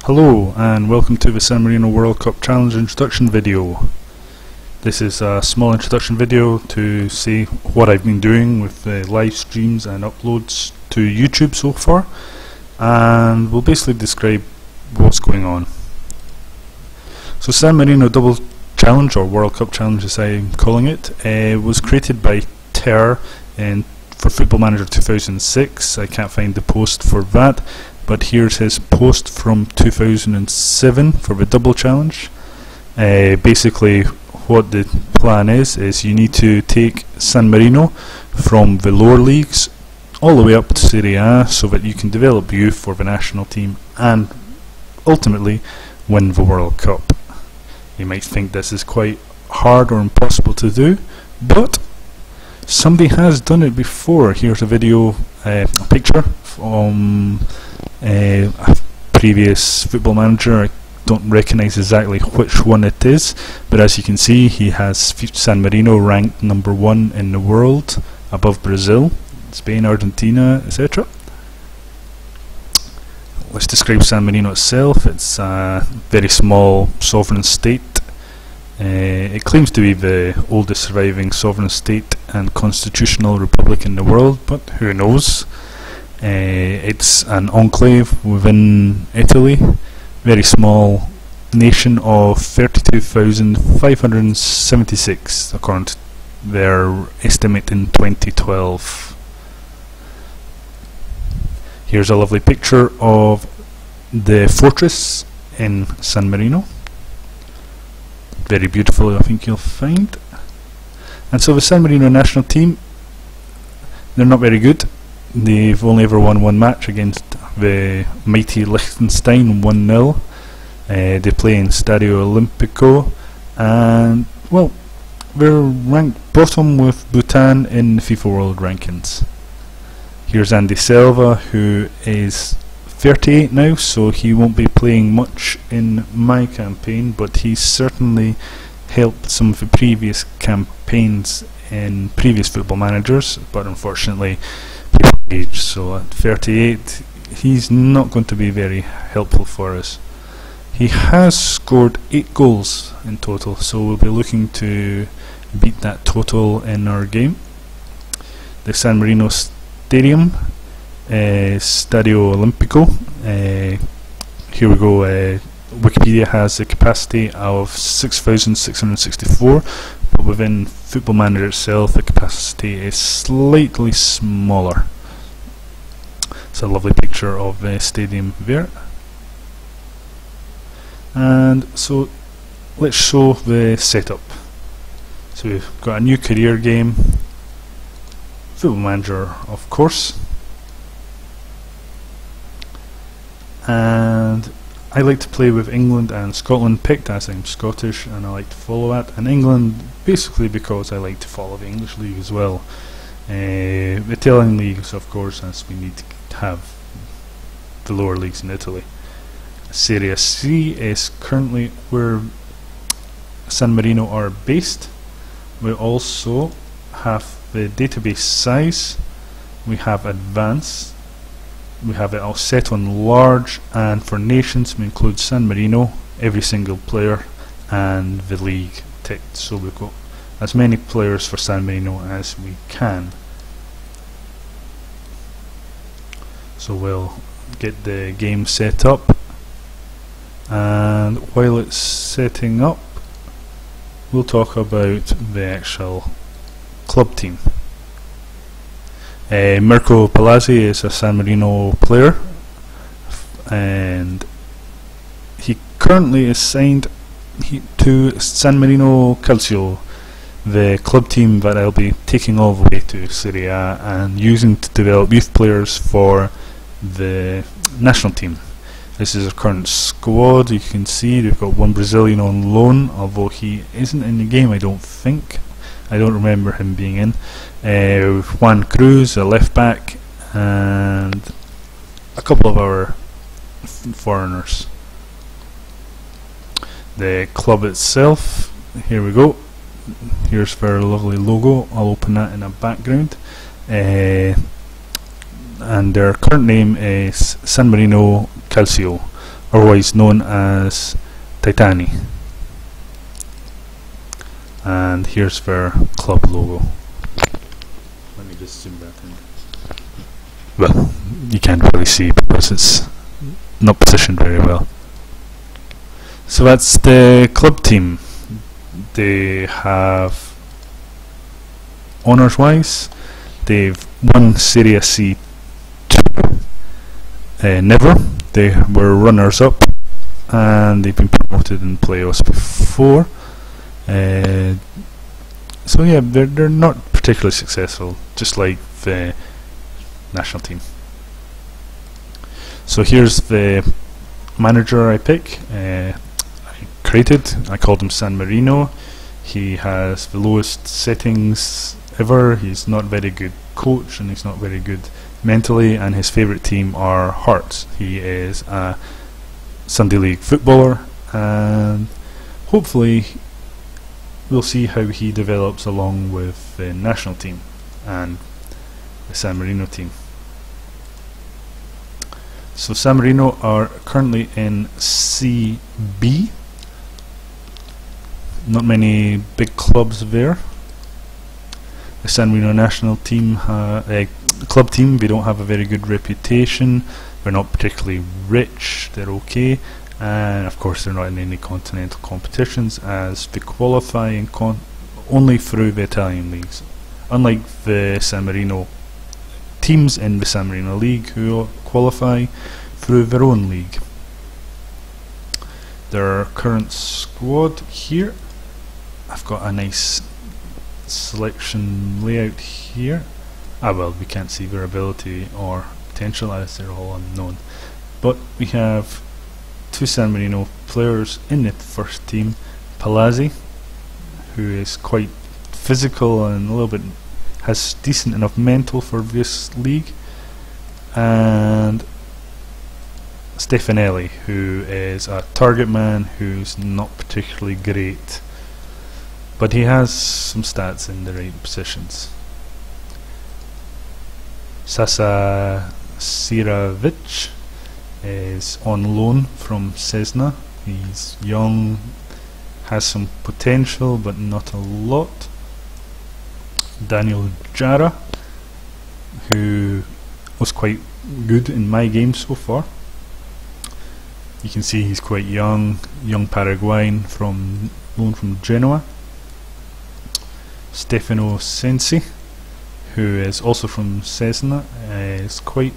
Hello and welcome to the San Marino World Cup Challenge introduction video. This is a small introduction video to see what I've been doing with the live streams and uploads to YouTube so far, and we'll basically describe what's going on. So San Marino Double Challenge, or World Cup Challenge as I'm calling it, was created by Ter for Football Manager 2006. I can't find the post for that, but here's his post from 2007 for the Double Challenge. Basically what the plan is you need to take San Marino from the lower leagues all the way up to Serie A so that you can develop youth for the national team and ultimately win the World Cup. You might think this is quite hard or impossible to do, but somebody has done it before. Here's a video, a picture from a previous Football Manager. I don't recognise exactly which one it is, but as you can see, he has San Marino ranked number 1 in the world, above Brazil, Spain, Argentina, etc. Let's describe San Marino itself. It's a very small sovereign state. It claims to be the oldest surviving sovereign state and constitutional republic in the world, but who knows? It's an enclave within Italy, very small nation of 32,576 according to their estimate in 2012. Here's a lovely picture of the fortress in San Marino. Very beautiful, I think you'll find. And so the San Marino national team, they're not very good. They've only ever won one match against the mighty Liechtenstein, 1-0. They play in Stadio Olimpico, and well, they're ranked bottom with Bhutan in the FIFA World Rankings. Here's Andy Silva, who is 38 now, so he won't be playing much in my campaign, but he's certainly helped some of the previous campaigns in previous Football Managers, but unfortunately people age, so at 38 he's not going to be very helpful for us. He has scored 8 goals in total, so we'll be looking to beat that total in our game. The San Marino Stadium, Stadio Olimpico, here we go. Wikipedia has a capacity of 6,664, but within Football Manager itself the capacity is slightly smaller. It's a lovely picture of the stadium there. And so let's show the setup. So we've got a new career game, Football Manager of course, and I like to play with England and Scotland picked as I'm Scottish and I like to follow that, and England basically because I like to follow the English league as well. The Italian leagues of course, as we need to have the lower leagues in Italy. Serie C is currently where San Marino are based. We also have the database size, we have advanced, we have it all set on large, and for nations we include San Marino, every single player, and the league ticked. So we've got as many players for San Marino as we can. So we'll get the game set up, and while it's setting up we'll talk about the actual club team. Mirko Palazzi is a San Marino player, and he currently is signed to San Marino Calcio, the club team that I'll be taking all the way to Serie A and using to develop youth players for the national team. This is our current squad. You can see we've got one Brazilian on loan, although he isn't in the game, I don't think. I don't remember him being in. Juan Cruz, a left back, and a couple of our foreigners. The club itself, here we go. Here's their lovely logo. I'll open that in the background. And their current name is San Marino Calcio, otherwise known as Titani. And here's their club logo. Let me just zoom back in. Well, you can't really see because it's not positioned very well. So that's the club team. They have, honours wise, they've won Serie C 2, never. They were runners up, and they've been promoted in playoffs before. So yeah, they're not particularly successful, just like the national team. So here's the manager I pick. I called him San Marino. He has the lowest settings ever. He's not a very good coach, and he's not very good mentally, and his favourite team are Hearts. He is a Sunday League footballer, and hopefully we'll see how he develops along with the national team and the San Marino team. So San Marino are currently in CB. Not many big clubs there. The San Marino national team, club team, they don't have a very good reputation. They're not particularly rich. They're okay, and of course they're not in any continental competitions, as they qualify only through the Italian leagues. Unlike the San Marino teams in the San Marino League, who qualify through their own league. Their current squad here, I've got a nice selection layout here. Well, we can't see their ability or potential as they're all unknown, but we have two San Marino players in the first team. Palazzi, who is quite physical and a little bit has decent enough mental for this league, and Stefanelli, who is a target man who's not particularly great, but he has some stats in the right positions. Sasa Siravic is on loan from Cesna. He's young, has some potential but not a lot. Daniel Jara, who was quite good in my game so far. You can see he's quite young Paraguayan from loan from Genoa. Stefano Sensi, who is also from Cesna, is quite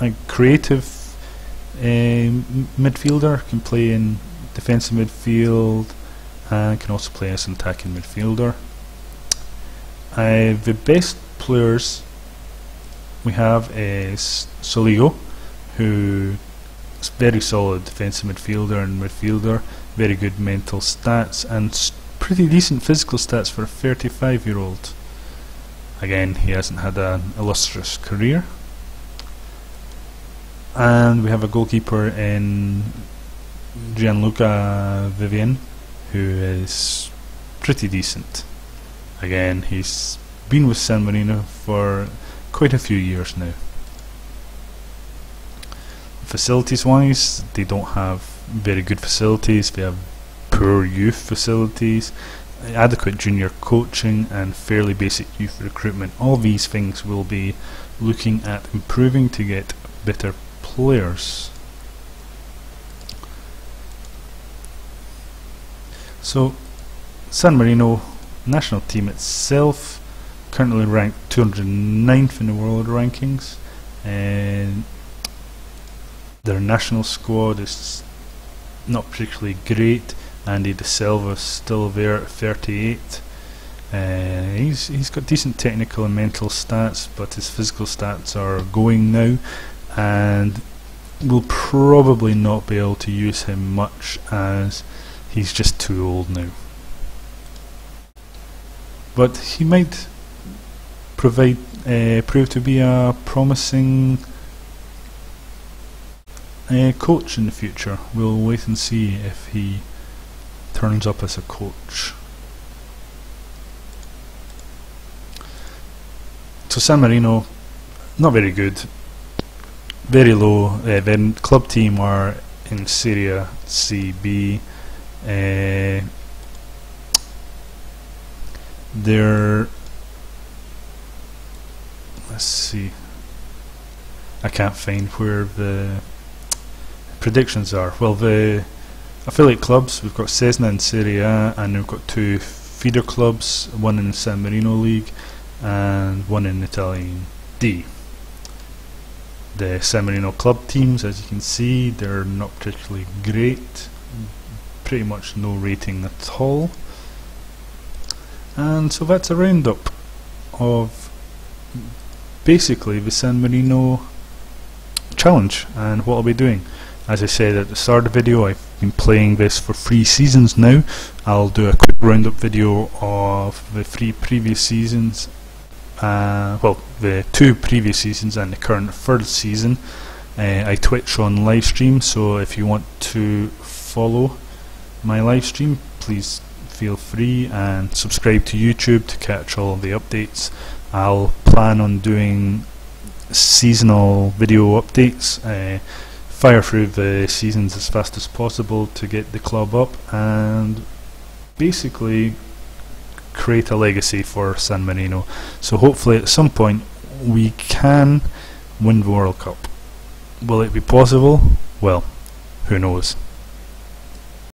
a creative midfielder, can play in defensive midfield and can also play as an attacking midfielder. The best players we have is Soligo, who is very solid defensive midfielder and midfielder, very good mental stats and pretty decent physical stats for a 35-year-old. Again, he hasn't had an illustrious career. And we have a goalkeeper in Gianluca Vivian, who is pretty decent. Again, he's been with San Marino for quite a few years now. Facilities wise, they don't have very good facilities. They have poor youth facilities, adequate junior coaching and fairly basic youth recruitment. All these things we'll be looking at improving to get better players. So San Marino national team itself currently ranked 209th in the world rankings, and their national squad is not particularly great. Andy De Silva still there at 38. He's got decent technical and mental stats, but his physical stats are going now, and we'll probably not be able to use him much as he's just too old now. But he might prove to be a promising coach in the future. We'll wait and see if he turns up as a coach. So San Marino, not very good, very low. Then club team are in Serie C, B. Let's see, I can't find where the predictions are. Well, the affiliate clubs, we've got Cesena in Serie A, and we've got 2 feeder clubs, one in the San Marino League and one in Italian D. The San Marino club teams, as you can see, they're not particularly great, pretty much no rating at all. And so that's a roundup of basically the San Marino challenge and what I'll be doing. As I said at the start of the video, I've been playing this for 3 seasons now. I'll do a quick roundup video of the 3 previous seasons, well, the 2 previous seasons and the current 3rd season. I Twitch on live stream, so if you want to follow my live stream, please feel free, and subscribe to YouTube to catch all of the updates. I'll plan on doing seasonal video updates, fire through the seasons as fast as possible to get the club up and basically create a legacy for San Marino. So hopefully at some point we can win the World Cup. Will it be possible? Well, who knows.